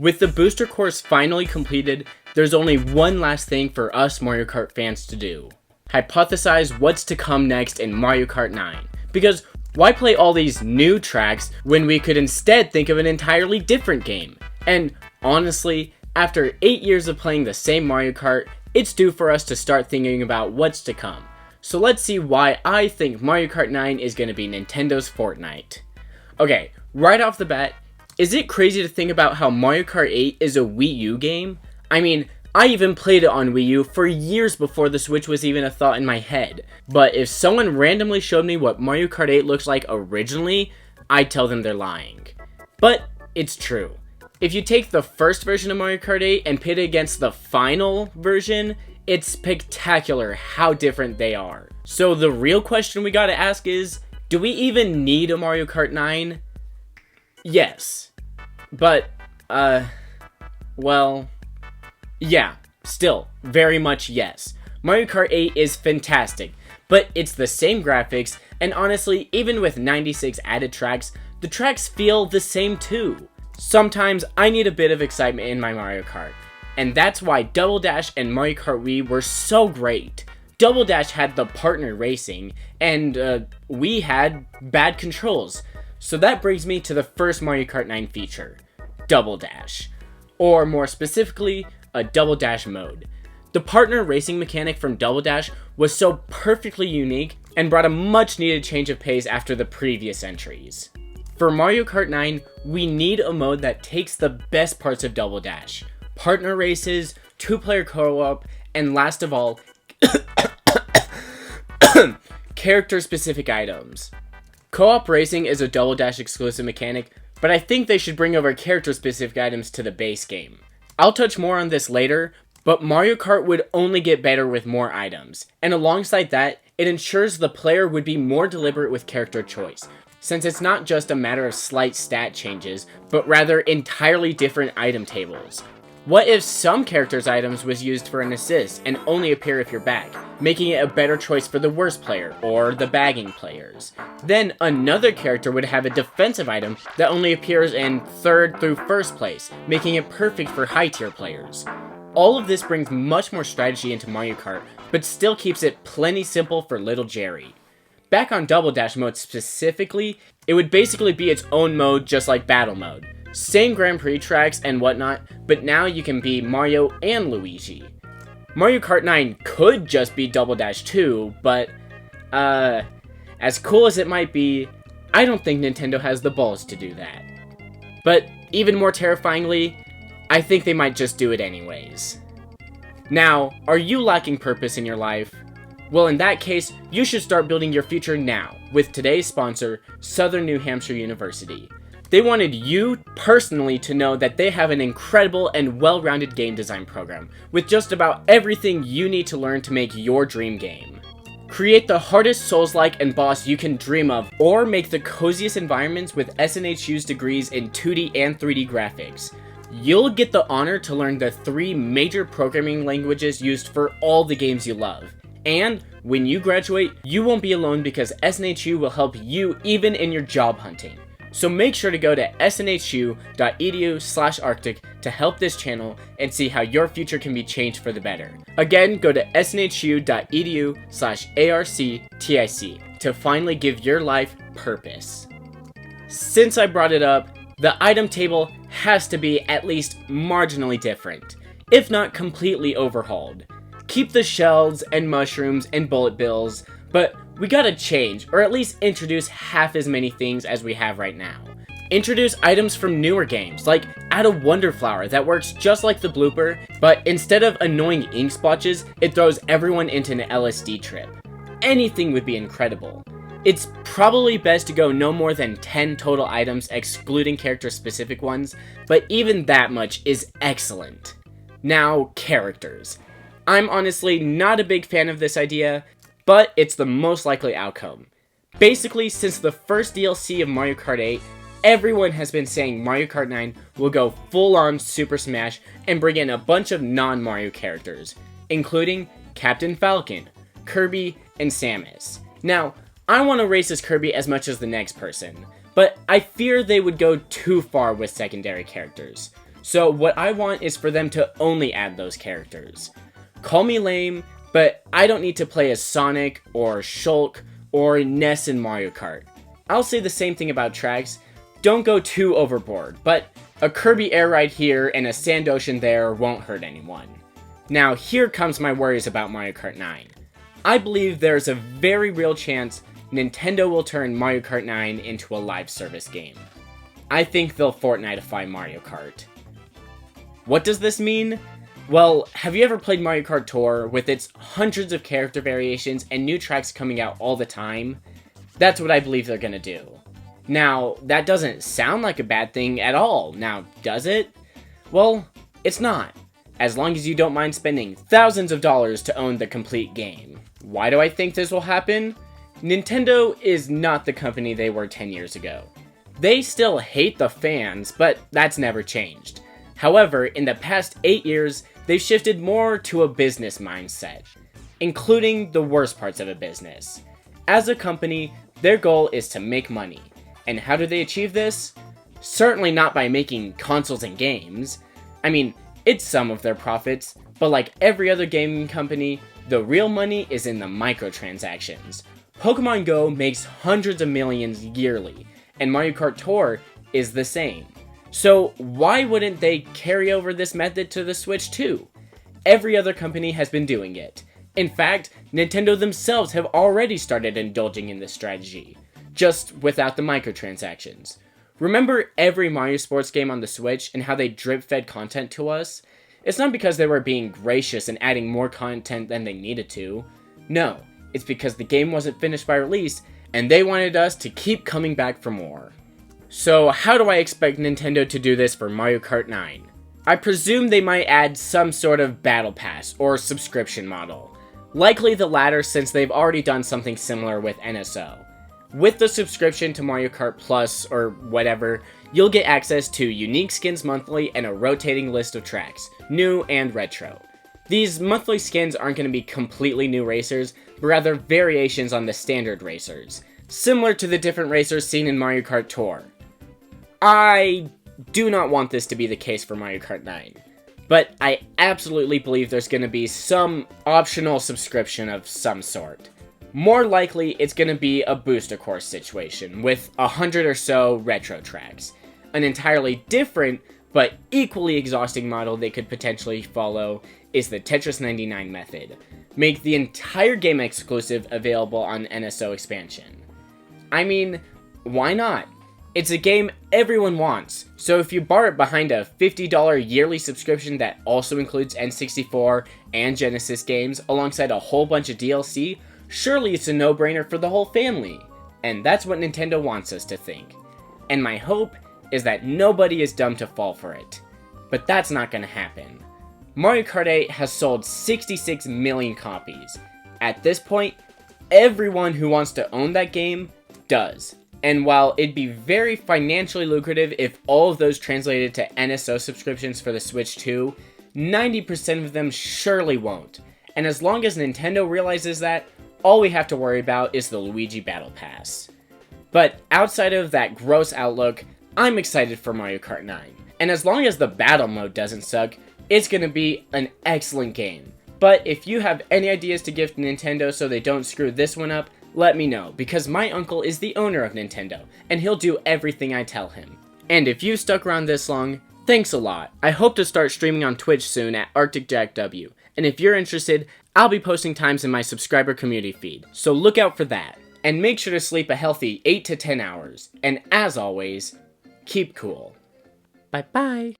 With the booster course finally completed, there's only one last thing for us Mario Kart fans to do. Hypothesize what's to come next in Mario Kart 9. Because why play all these new tracks when we could instead think of an entirely different game? And honestly, after 8 years of playing the same Mario Kart, it's due for us to start thinking about what's to come. So let's see why I think Mario Kart 9 is going to be Nintendo's Fortnite. Okay, right off the bat, is it crazy to think about how Mario Kart 8 is a Wii U game? I mean, I even played it on Wii U for years before the Switch was even a thought in my head. But if someone randomly showed me what Mario Kart 8 looks like originally, I'd tell them they're lying. But it's true. If you take the first version of Mario Kart 8 and pit it against the final version, it's spectacular how different they are. So the real question we gotta ask is, do we even need a Mario Kart 9? Yes. But, well, yeah, still, very much yes. Mario Kart 8 is fantastic, but it's the same graphics, and honestly, even with 96 added tracks, the tracks feel the same too. Sometimes I need a bit of excitement in my Mario Kart, and that's why Double Dash and Mario Kart Wii were so great. Double Dash had the partner racing, and Wii had bad controls. So that brings me to the first Mario Kart 9 feature, Double Dash, or more specifically, a Double Dash mode. The partner racing mechanic from Double Dash was so perfectly unique and brought a much needed change of pace after the previous entries. For Mario Kart 9, we need a mode that takes the best parts of Double Dash, partner races, 2-player co-op, and last of all, character-specific items. Co-op racing is a Double Dash exclusive mechanic, but I think they should bring over character-specific items to the base game. I'll touch more on this later, but Mario Kart would only get better with more items, and alongside that, it ensures the player would be more deliberate with character choice, since it's not just a matter of slight stat changes, but rather entirely different item tables. What if some characters' items was used for an assist and only appear if you're back, making it a better choice for the worst player, or the bagging players? Then another character would have a defensive item that only appears in 3rd through 1st place, making it perfect for high tier players. All of this brings much more strategy into Mario Kart, but still keeps it plenty simple for little Jerry. Back on Double Dash mode specifically, it would basically be its own mode just like Battle mode. Same Grand Prix tracks and whatnot, but now you can be Mario and Luigi. Mario Kart 9 could just be Double Dash 2, but, as cool as it might be, I don't think Nintendo has the balls to do that. But, even more terrifyingly, I think they might just do it anyways. Now, are you lacking purpose in your life? Well, in that case, you should start building your future now, with today's sponsor, Southern New Hampshire University. They wanted you personally to know that they have an incredible and well-rounded game design program, with just about everything you need to learn to make your dream game. Create the hardest Souls-like and boss you can dream of, or make the coziest environments with SNHU's degrees in 2D and 3D graphics. You'll get the honor to learn the 3 major programming languages used for all the games you love. And when you graduate, you won't be alone because SNHU will help you even in your job hunting. So make sure to go to snhu.edu/arctic to help this channel and see how your future can be changed for the better. Again, go to snhu.edu/arctic to finally give your life purpose. Since I brought it up, the item table has to be at least marginally different, if not completely overhauled. Keep the shells and mushrooms and bullet bills, but we gotta change, or at least introduce half as many things as we have right now. Introduce items from newer games, like add a Wonder Flower that works just like the blooper, but instead of annoying ink splotches, it throws everyone into an LSD trip. Anything would be incredible. It's probably best to go no more than 10 total items excluding character-specific ones, but even that much is excellent. Now, characters. I'm honestly not a big fan of this idea, but it's the most likely outcome. Basically, since the first DLC of Mario Kart 8, everyone has been saying Mario Kart 9 will go full-on Super Smash and bring in a bunch of non-Mario characters, including Captain Falcon, Kirby, and Samus. Now, I want to race as Kirby as much as the next person, but I fear they would go too far with secondary characters. So what I want is for them to only add those characters. Call me lame, but I don't need to play as Sonic, or Shulk, or Ness in Mario Kart. I'll say the same thing about tracks. Don't go too overboard, but a Kirby air ride here and a sand ocean there won't hurt anyone. Now here comes my worries about Mario Kart 9. I believe there's a very real chance Nintendo will turn Mario Kart 9 into a live service game. I think they'll Fortniteify Mario Kart. What does this mean? Well, have you ever played Mario Kart Tour with its hundreds of character variations and new tracks coming out all the time? That's what I believe they're gonna do. Now, that doesn't sound like a bad thing at all, now does it? Well, it's not, as long as you don't mind spending thousands of dollars to own the complete game. Why do I think this will happen? Nintendo is not the company they were 10 years ago. They still hate the fans, but that's never changed. However, in the past 8 years, they've shifted more to a business mindset, including the worst parts of a business. As a company, their goal is to make money. And how do they achieve this? Certainly not by making consoles and games. I mean, it's some of their profits, but like every other gaming company, the real money is in the microtransactions. Pokemon Go makes hundreds of millions yearly, and Mario Kart Tour is the same. So why wouldn't they carry over this method to the Switch too? Every other company has been doing it. In fact, Nintendo themselves have already started indulging in this strategy, just without the microtransactions. Remember every Mario Sports game on the Switch and how they drip-fed content to us? It's not because they were being gracious and adding more content than they needed to. No, it's because the game wasn't finished by release, and they wanted us to keep coming back for more. So how do I expect Nintendo to do this for Mario Kart 9? I presume they might add some sort of battle pass or subscription model. Likely the latter, since they've already done something similar with NSO. With the subscription to Mario Kart Plus or whatever, you'll get access to unique skins monthly and a rotating list of tracks, new and retro. These monthly skins aren't going to be completely new racers, but rather variations on the standard racers, similar to the different racers seen in Mario Kart Tour. I do not want this to be the case for Mario Kart 9, but I absolutely believe there's going to be some optional subscription of some sort. More likely, it's going to be a booster course situation, with 100 or so retro tracks. An entirely different, but equally exhausting model they could potentially follow is the Tetris 99 method. Make the entire game exclusive available on NSO expansion. I mean, why not? It's a game everyone wants, so if you bar it behind a $50 yearly subscription that also includes N64 and Genesis games alongside a whole bunch of DLC, surely it's a no-brainer for the whole family. And that's what Nintendo wants us to think. And my hope is that nobody is dumb to fall for it. But that's not gonna happen. Mario Kart 8 has sold 66 million copies. At this point, everyone who wants to own that game does. And while it'd be very financially lucrative if all of those translated to NSO subscriptions for the Switch 2, 90% of them surely won't. And as long as Nintendo realizes that, all we have to worry about is the Luigi Battle Pass. But outside of that gross outlook, I'm excited for Mario Kart 9. And as long as the battle mode doesn't suck, it's gonna be an excellent game. But if you have any ideas to give to Nintendo so they don't screw this one up, let me know, because my uncle is the owner of Nintendo, and he'll do everything I tell him. And if you've stuck around this long, thanks a lot. I hope to start streaming on Twitch soon at ArcticJackW, and if you're interested, I'll be posting times in my subscriber community feed, so look out for that. And make sure to sleep a healthy 8 to 10 hours. And as always, keep cool. Bye bye.